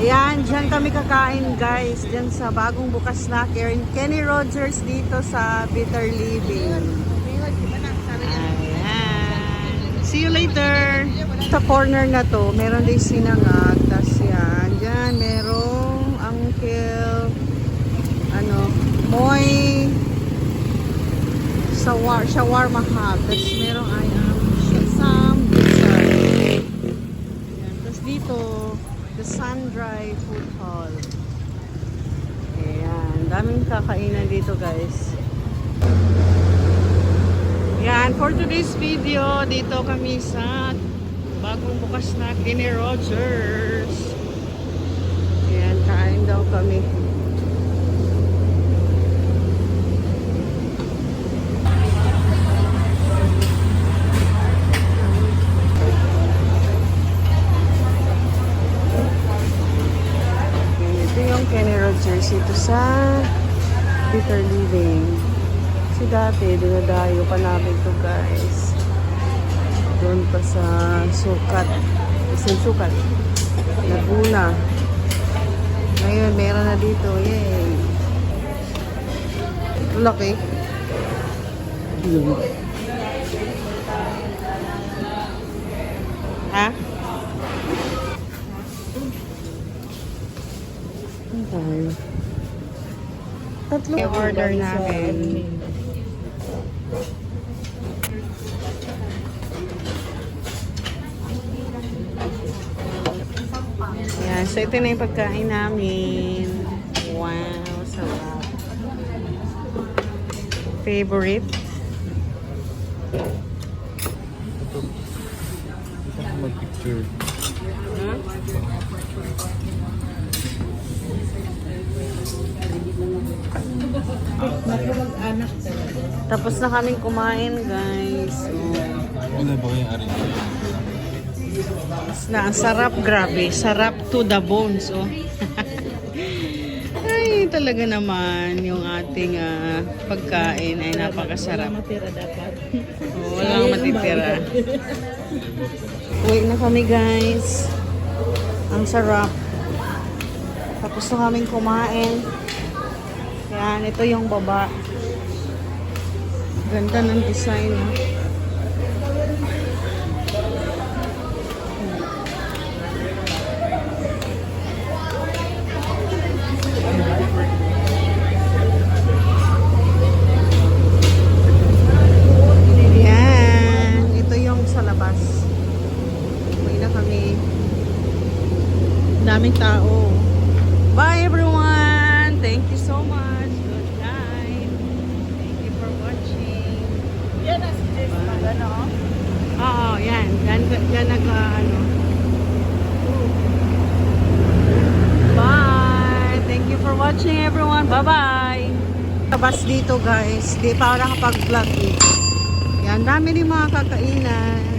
Ayan, dyan kami kakain guys. Dyan sa bagong bukas na Kenny Rogers dito sa Bitter Living. Ayan. See you later. Sa corner na to, meron din sinangag. Tapos yan, dyan merong Uncle Moy Shawarma Hub. Tapos merong Sam Pizza. Tapos dito, the Sundry Food Hall. Ayan, daming kakainan dito guys. Yan, for today's video, dito kami sa bagong bukas na Kenny Rogers. Ayan, kain daw kami. Kenny Rogers ito sa Bitter Living. Kasi dati, dinadayo pa namin ito guys. Doon pa sa Sukat. Sukat. Laguna. Ngayon, meron na dito. Yay! Laki. Ha? Tayo. Tatlo order namin. Yan, so ito na yung pagkain namin. Wow, sarap. Favorite? Ito mag-picture. Huh? Tapos na kaming kumain guys. Ano ba yung arin? Ang sarap, grabe. Sarap to the bones. Oh. Ay, talaga naman yung ating pagkain ay napakasarap. Walang matitira. Uwi na kami guys. Ang sarap. Tapos na kaming kumain. Yan, ito yung baba. Ganda ng design. Yan, ito yung sa labas. Uwi na kami. Daming tao. Bye everyone! Thank you so much. Good night. Thank you for watching. Yan ang suggest mo, gano'n? Oo, yan. Yan Bye! Thank you for watching everyone. Bye-bye! Tabas dito guys. Di pa ako nakapag-vlog eh. Yan, dami din mga kakainan.